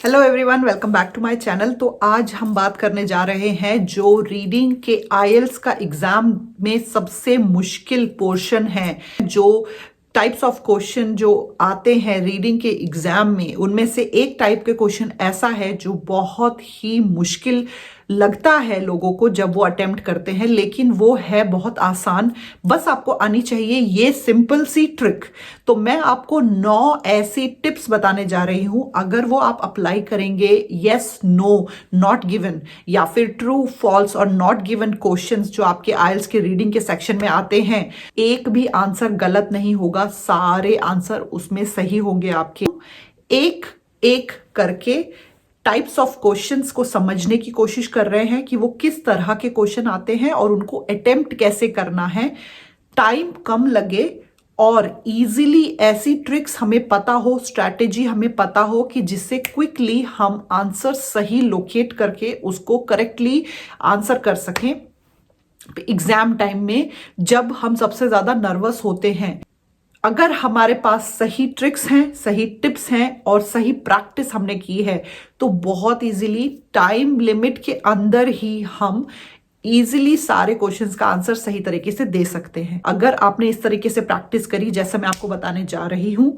Hello everyone, welcome back to my channel. तो आज हम बात करने जा रहे हैं जो रीडिंग के आईएलटीएस का एग्जाम में सबसे मुश्किल पोर्शन है। जो टाइप्स ऑफ क्वेश्चन जो आते हैं रीडिंग के एग्जाम में, उनमें से एक टाइप के क्वेश्चन ऐसा है जो बहुत ही मुश्किल लगता है लोगों को जब वो अटेम्प्ट करते हैं, लेकिन वो है बहुत आसान। बस आपको आनी चाहिए ये सिंपल सी ट्रिक। तो मैं आपको 9 ऐसी टिप्स बताने जा रही हूं। अगर वो आप अप्लाई करेंगे, यस नो नॉट गिवन या फिर ट्रू फॉल्स और नॉट गिवन क्वेश्चंस जो आपके आईएलटीएस के रीडिंग के सेक्शन में आते हैं, एक भी आंसर गलत नहीं होगा, सारे आंसर उसमें सही होंगे आपके। एक एक करके टाइप्स ऑफ क्वेश्चंस को समझने की कोशिश कर रहे हैं कि वो किस तरह के क्वेश्चन आते हैं और उनको अटेम्प्ट कैसे करना है, टाइम कम लगे और इजीली ऐसी ट्रिक्स हमें पता हो, स्ट्रैटेजी हमें पता हो कि जिससे क्विकली हम आंसर सही लोकेट करके उसको करेक्टली आंसर कर सकें एग्जाम टाइम में, जब हम सबसे ज्यादा नर्वस होते हैं। अगर हमारे पास सही ट्रिक्स हैं, सही टिप्स हैं और सही प्रैक्टिस हमने की है, तो बहुत इजीली टाइम लिमिट के अंदर ही हम इजीली सारे क्वेश्चंस का आंसर सही तरीके से दे सकते हैं। अगर आपने इस तरीके से प्रैक्टिस करी जैसे मैं आपको बताने जा रही हूं,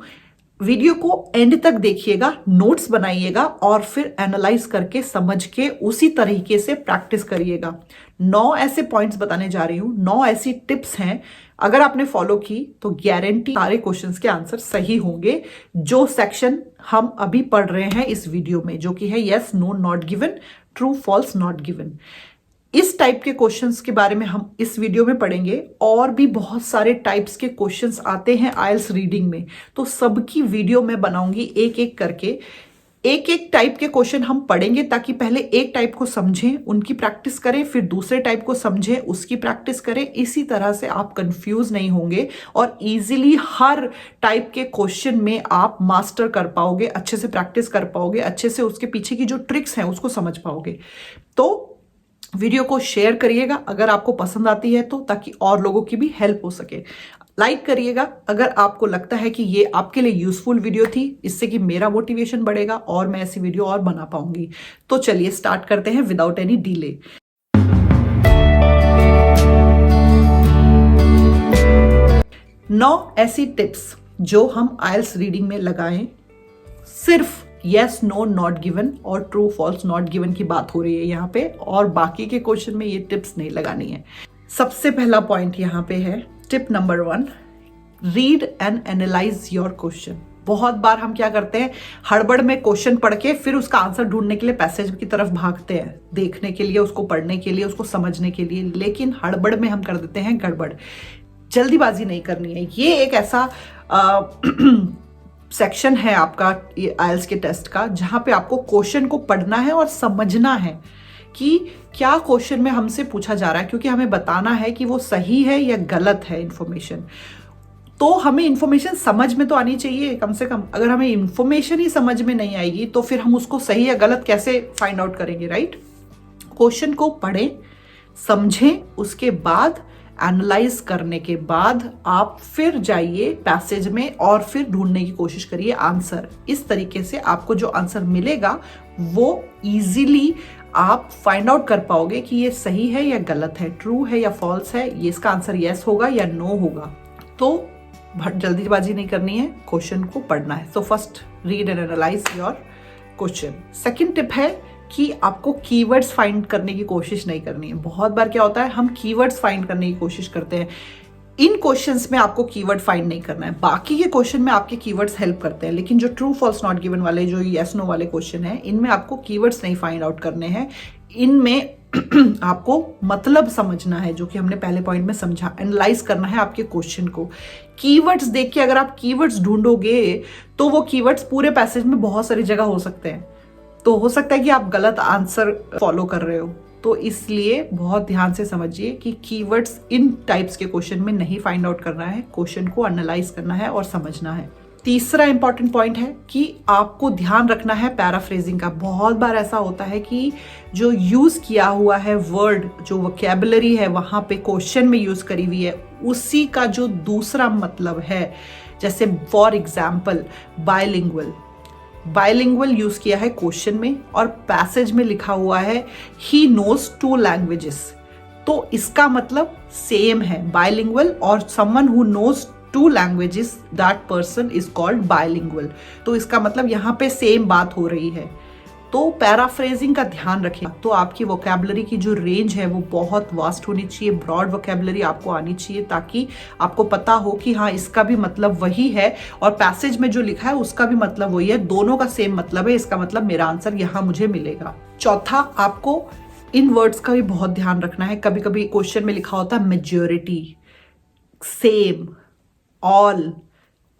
वीडियो को एंड तक देखिएगा, नोट्स बनाइएगा और फिर एनालाइज करके समझ के उसी तरीके से प्रैक्टिस करिएगा। 9 ऐसे पॉइंट्स बताने जा रही हूं, 9 ऐसी टिप्स हैं। अगर आपने फॉलो की तो गारंटी सारे क्वेश्चंस के आंसर सही होंगे। जो सेक्शन हम अभी पढ़ रहे हैं इस वीडियो में, जो कि है yes no not given, true false not given, इस टाइप के क्वेश्चंस के बारे में हम इस वीडियो में पढ़ेंगे। और भी बहुत सारे टाइप्स के क्वेश्चंस आते हैं आईएलटीएस रीडिंग में, तो सबकी वीडियो मैं बनाऊंगी एक एक करके। एक एक टाइप के क्वेश्चन हम पढ़ेंगे ताकि पहले एक टाइप को समझें, उनकी प्रैक्टिस करें, फिर दूसरे टाइप को समझें, उसकी प्रैक्टिस करें। इसी तरह से आप कंफ्यूज नहीं होंगे और इजीली हर टाइप के क्वेश्चन में आप मास्टर कर पाओगे, अच्छे से प्रैक्टिस कर पाओगे, अच्छे से उसके पीछे की जो ट्रिक्स हैं उसको समझ पाओगे। तो वीडियो को शेयर करिएगा अगर आपको पसंद आती है तो, ताकि और लोगों की भी हेल्प हो सके। लाइक करिएगा अगर आपको लगता है कि ये आपके लिए यूजफुल वीडियो थी, इससे कि मेरा मोटिवेशन बढ़ेगा और मैं ऐसी वीडियो और बना पाऊंगी। तो चलिए स्टार्ट करते हैं विदाउट एनी डिले। 9 ऐसी टिप्स जो हम आईएलटीएस रीडिंग में लगाएं। सिर्फ यस नो नॉट गिवन और ट्रू फॉल्स नॉट गिवन की बात हो रही है यहाँ पे, और बाकी के क्वेश्चन में ये टिप्स नहीं लगानी है। सबसे पहला पॉइंट यहाँ पे है, tip number 1, read and analyse your question. बहुत बार हम क्या करते हैं, हड़बड़ में क्वेश्चन पढ़ के फिर उसका आंसर ढूंढने के लिए पैसेज की तरफ भागते हैं, देखने के लिए, उसको पढ़ने के लिए, उसको समझने के लिए, लेकिन हड़बड़ में हम कर देते हैं गड़बड़। जल्दीबाजी नहीं करनी है। ये एक ऐसा सेक्शन है आपका आईएलटीएस के टेस्ट का, जहां पे आपको क्वेश्चन को पढ़ना है और समझना है कि क्या क्वेश्चन में हमसे पूछा जा रहा है, क्योंकि हमें बताना है कि वो सही है या गलत है इंफॉर्मेशन। तो हमें इंफॉर्मेशन समझ में तो आनी चाहिए कम से कम। अगर हमें इंफॉर्मेशन ही समझ में नहीं आएगी तो फिर हम उसको सही या गलत कैसे फाइंड आउट करेंगे, राइट? क्वेश्चन को पढ़ें, समझें, उसके बाद एनालाइज करने के बाद आप फिर जाइए पैसेज में और फिर ढूंढने की कोशिश करिए आंसर। इस तरीके से आपको जो आंसर मिलेगा वो इजीली आप फाइंड आउट कर पाओगे कि ये सही है या गलत है, ट्रू है या फॉल्स है, ये इसका आंसर यस होगा या नो होगा। तो जल्दीबाजी नहीं करनी है, क्वेश्चन को पढ़ना है। So first, read and analyse your question. Second tip है कि आपको कीवर्ड्स फाइंड करने की कोशिश नहीं करनी है। बहुत बार क्या होता है, हम कीवर्ड्स फाइंड करने की कोशिश करते हैं। इन क्वेश्चंस में आपको कीवर्ड फाइंड नहीं करना है, बाकी के क्वेश्चन में आपके कीवर्ड्स हेल्प करते हैं, लेकिन जो ट्रू फॉल्स नॉट गिवन वाले, जो यस नो वाले क्वेश्चन हैं, इनमें आपको कीवर्ड्स नहीं फाइंड आउट करने हैं। इनमें आपको मतलब समझना है, जो कि हमने पहले पॉइंट में समझा। एनालाइज करना है आपके क्वेश्चन को। कीवर्ड्स देख के अगर आप कीवर्ड्स ढूंढोगे तो वो कीवर्ड्स पूरे पैसेज में बहुत सारी जगह हो सकते हैं, तो हो सकता है कि आप गलत आंसर फॉलो कर रहे हो। तो इसलिए बहुत ध्यान से समझिए कि कीवर्ड्स इन टाइप्स के क्वेश्चन में नहीं फाइंड आउट करना है, क्वेश्चन को एनालाइज करना है और समझना है। तीसरा इंपॉर्टेंट पॉइंट है कि आपको ध्यान रखना है पैराफ्रेजिंग का। बहुत बार ऐसा होता है कि जो यूज किया हुआ है वर्ड, जो वोकैबुलरी है वहां पे क्वेश्चन में यूज करी हुई है, उसी का जो दूसरा मतलब है, जैसे for example bilingual, bilingual use किया है क्वेश्चन में और पैसेज में लिखा हुआ है ही नोज 2 लैंग्वेजेस। तो इसका मतलब सेम है, बायलिंगुअल और someone who knows 2 languages that person is called bilingual. तो इसका मतलब यहाँ पे सेम बात हो रही है। तो पैराफ्रेजिंग का ध्यान रखें। तो आपकी वोकैबुलरी की जो रेंज है वो बहुत वास्ट होनी चाहिए, ब्रॉड वोकैबुलरी आपको आनी चाहिए ताकि आपको पता हो कि हाँ इसका भी मतलब वही है और पैसेज में जो लिखा है उसका भी मतलब वही है, दोनों का सेम मतलब है, इसका मतलब मेरा आंसर यहाँ मुझे मिलेगा। चौथा, आपको इन वर्ड्स का भी बहुत ध्यान रखना है। कभी कभी क्वेश्चन में लिखा होता है मेजॉरिटी, सेम, ऑल,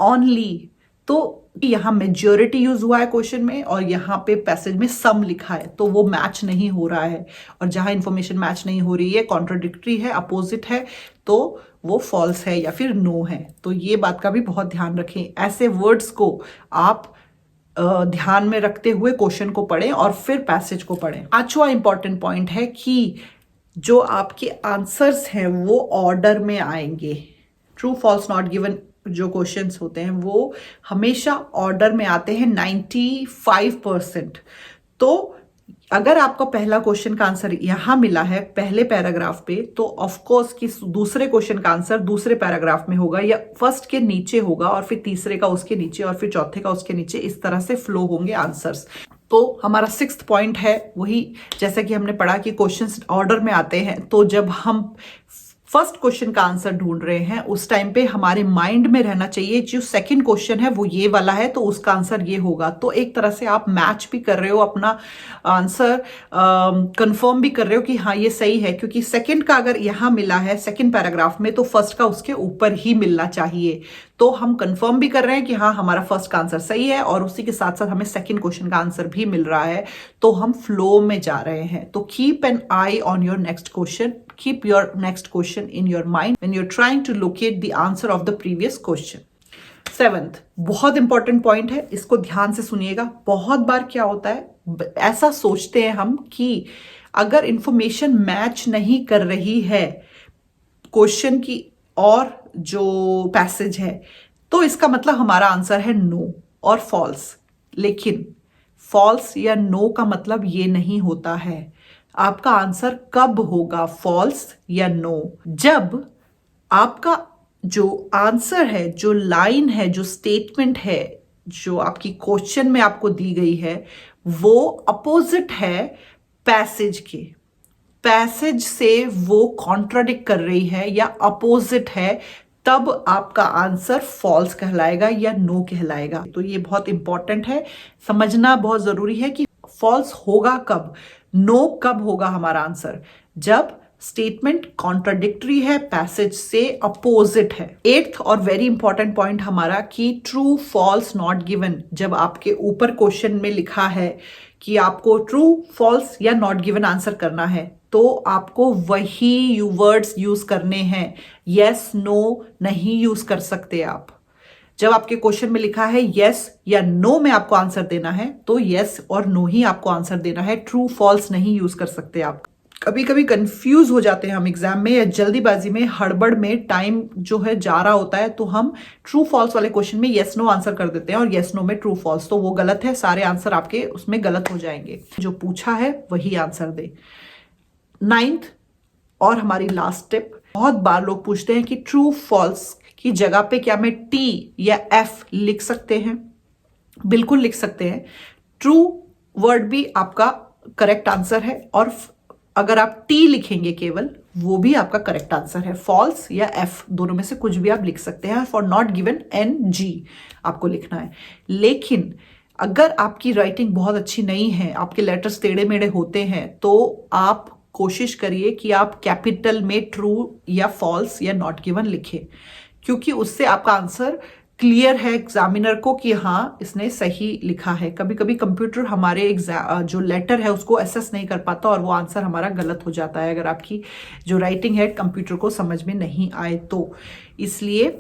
ओनली, तो यहाँ मेजॉरिटी यूज हुआ है क्वेश्चन में और यहाँ पे पैसेज में सम लिखा है, तो वो मैच नहीं हो रहा है। और जहां इंफॉर्मेशन मैच नहीं हो रही है, कॉन्ट्रोडिक्टरी है, अपोजिट है, तो वो फॉल्स है या फिर नो है। तो ये बात का भी बहुत ध्यान रखें। ऐसे वर्ड्स को आप ध्यान में रखते हुए क्वेश्चन को पढ़ें और फिर पैसेज को पढ़ें। पांचवा इंपॉर्टेंट पॉइंट है कि जो आपके आंसर्स हैं वो ऑर्डर में आएंगे। ट्रू फॉल्स नॉट गिवन जो क्वेश्चंस होते हैं वो हमेशा ऑर्डर में आते हैं 95%। तो अगर आपका पहला क्वेश्चन का आंसर यहां मिला है पहले पैराग्राफ पे, तो ऑफ कोर्स कि दूसरे क्वेश्चन का आंसर दूसरे पैराग्राफ में होगा या फर्स्ट के नीचे होगा और फिर तीसरे का उसके नीचे और फिर चौथे का उसके नीचे, इस तरह से फ्लो होंगे आंसर्स। तो हमारा 6th पॉइंट है वही, जैसा कि हमने पढ़ा कि क्वेश्चंस ऑर्डर में आते हैं, तो जब हम फर्स्ट क्वेश्चन का आंसर ढूंढ रहे हैं उस टाइम पे हमारे माइंड में रहना चाहिए जो सेकंड क्वेश्चन है वो ये वाला है तो उसका आंसर ये होगा। तो एक तरह से आप मैच भी कर रहे हो, अपना आंसर कंफर्म भी कर रहे हो कि हाँ ये सही है, क्योंकि सेकंड का अगर यहां मिला है सेकंड पैराग्राफ में तो फर्स्ट का उसके ऊपर ही मिलना चाहिए। तो हम कंफर्म भी कर रहे हैं कि हाँ हमारा फर्स्ट का आंसर सही है और उसी के साथ साथ हमें सेकंड क्वेश्चन का आंसर भी मिल रहा है, तो हम फ्लो में जा रहे हैं। तो keep an I on your next question, keep your next question in your mind when you're trying to locate the answer of the previous question. 7th, बहुत इंपॉर्टेंट पॉइंट है, इसको ध्यान से सुनिएगा। बहुत बार क्या होता है, ऐसा सोचते हैं हम कि अगर इंफॉर्मेशन मैच नहीं कर रही है क्वेश्चन की और जो पैसेज है तो इसका मतलब हमारा आंसर है नो और फॉल्स। लेकिन फॉल्स या नो का मतलब ये नहीं होता है। आपका आंसर कब होगा फॉल्स या नो? जब आपका जो आंसर है, जो लाइन है, जो स्टेटमेंट है, जो आपकी क्वेश्चन में आपको दी गई है वो अपोजिट है पैसेज के, पैसेज से वो कॉन्ट्राडिक्ट कर रही है या अपोजिट है, तब आपका आंसर फॉल्स कहलाएगा या नो कहलाएगा। तो ये बहुत इंपॉर्टेंट है, समझना बहुत जरूरी है कि फॉल्स होगा कब, नो कब होगा हमारा आंसर, जब स्टेटमेंट कॉन्ट्राडिक्टरी है, पैसेज से अपोजिट है। 8th और वेरी इंपॉर्टेंट पॉइंट हमारा कि ट्रू फॉल्स नॉट गिवन, जब आपके ऊपर क्वेश्चन में लिखा है कि आपको ट्रू फॉल्स या नॉट गिवन आंसर करना है तो आपको वही वर्ड्स यूज करने हैं, यस नो नहीं यूज कर सकते आप। जब आपके क्वेश्चन में लिखा है यस या नो में आपको आंसर देना है तो यस और नो ही आपको आंसर देना है, ट्रू फॉल्स नहीं यूज कर सकते आप। कभी कभी कंफ्यूज हो जाते हैं हम एग्जाम में या जल्दीबाजी में, हड़बड़ में, टाइम जो है जा रहा होता है, तो हम ट्रू फॉल्स वाले क्वेश्चन में यस नो आंसर कर देते हैं और यस नो में ट्रू फॉल्स, तो वो गलत है, सारे आंसर आपके उसमें गलत हो जाएंगे। जो पूछा है वही आंसर दे। 9th और हमारी लास्ट टिप, बहुत बार लोग पूछते हैं कि ट्रू फॉल्स की जगह पे क्या मैं टी या एफ लिख सकते हैं? बिल्कुल लिख सकते हैं। ट्रू वर्ड भी आपका करेक्ट आंसर है और अगर आप टी लिखेंगे केवल वो भी आपका करेक्ट आंसर है। फॉल्स या एफ दोनों में से कुछ भी आप लिख सकते हैं। फॉर नॉट गिवन NG आपको लिखना है। लेकिन अगर आपकी राइटिंग बहुत अच्छी नहीं है, आपके लेटर्स टेढ़े मेढ़े होते हैं, तो आप कोशिश करिए कि आप कैपिटल में ट्रू या फॉल्स या नॉट गिवन लिखें, क्योंकि उससे आपका आंसर क्लियर है एग्जामिनर को कि हाँ इसने सही लिखा है। कभी कभी कंप्यूटर हमारे जो लेटर है उसको एसेस नहीं कर पाता और वो आंसर हमारा गलत हो जाता है अगर आपकी जो राइटिंग है कंप्यूटर को समझ में नहीं आए तो। इसलिए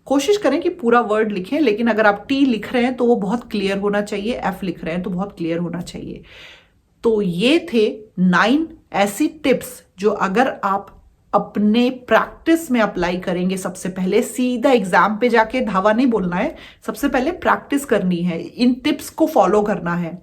कोशिश करें कि पूरा वर्ड लिखें, लेकिन अगर आप टी लिख रहे हैं तो वो बहुत क्लियर होना चाहिए, एफ लिख रहे हैं तो बहुत क्लियर होना चाहिए। तो ये थे 9 ऐसी टिप्स जो अगर आप अपने प्रैक्टिस में अप्लाई करेंगे, सबसे पहले सीधा एग्जाम पे जाके धावा नहीं बोलना है, सबसे पहले प्रैक्टिस करनी है, इन टिप्स को फॉलो करना है,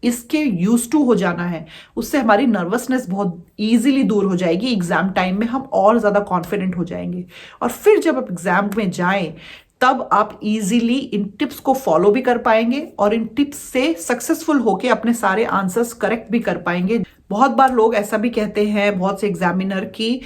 इसके यूज टू हो जाना है, उससे हमारी नर्वसनेस बहुत इजीली दूर हो जाएगी। एग्जाम टाइम में हम और ज्यादा कॉन्फिडेंट हो जाएंगे और फिर जब आप एग्जाम में जाएं तब आप इजीली इन टिप्स को फॉलो भी कर पाएंगे और इन टिप्स से सक्सेसफुल होके अपने सारे आंसर्स करेक्ट भी कर पाएंगे। बहुत बार लोग ऐसा भी कहते हैं, बहुत से एग्जामिनर, की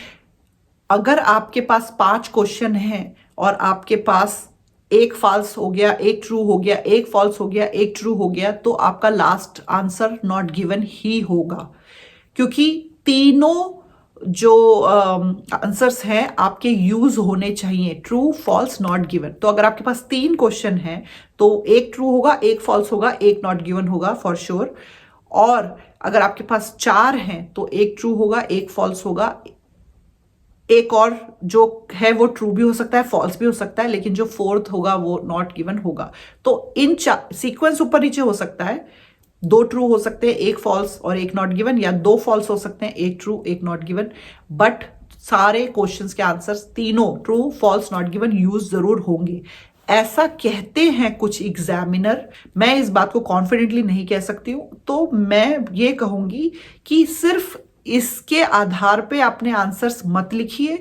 अगर आपके पास 5 क्वेश्चन हैं और आपके पास एक फॉल्स हो गया, एक ट्रू हो गया, एक फॉल्स हो गया, एक ट्रू हो गया, तो आपका लास्ट आंसर नॉट गिवन ही होगा, क्योंकि तीनों जो आंसर्स हैं आपके यूज होने चाहिए, ट्रू, फॉल्स, नॉट गिवन। तो अगर आपके पास 3 क्वेश्चन हैं तो एक ट्रू होगा, एक फॉल्स होगा, एक नॉट गिवन होगा फॉर श्योर। और अगर आपके पास 4 हैं तो एक ट्रू होगा, एक फॉल्स होगा, एक और जो है वो ट्रू भी हो सकता है, फॉल्स भी हो सकता है, लेकिन जो 4th होगा वो नॉट गिवन होगा। तो इन सीक्वेंस ऊपर नीचे हो सकता है, 2 ट्रू हो सकते हैं, एक फॉल्स और एक नॉट गिवन, या 2 फॉल्स हो सकते हैं, एक ट्रू एक नॉट गिवन, बट सारे क्वेश्चंस के आंसर्स तीनों true, false, not given use जरूर होंगे। ऐसा कहते हैं कुछ एग्जामिनर, मैं इस बात को कॉन्फिडेंटली नहीं कह सकती हूं, तो मैं ये कहूंगी कि सिर्फ इसके आधार पे अपने आंसर्स मत लिखिए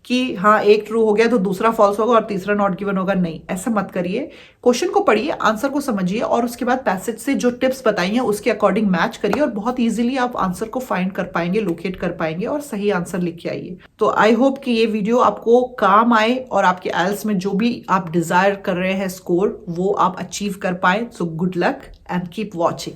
कि हाँ एक ट्रू हो गया तो दूसरा फॉल्स होगा और तीसरा नॉट गिवन होगा, नहीं, ऐसा मत करिए। क्वेश्चन को पढ़िए, आंसर को समझिए और उसके बाद पैसेज से जो टिप्स बताई हैं उसके अकॉर्डिंग मैच करिए और बहुत इजीली आप आंसर को फाइंड कर पाएंगे, लोकेट कर पाएंगे और सही आंसर लिख के आइए। तो आई होप कि ये वीडियो आपको काम आए और आपके आइल्स में जो भी आप डिजायर कर रहे हैं स्कोर वो आप अचीव कर पाए। So good luck and keep watching.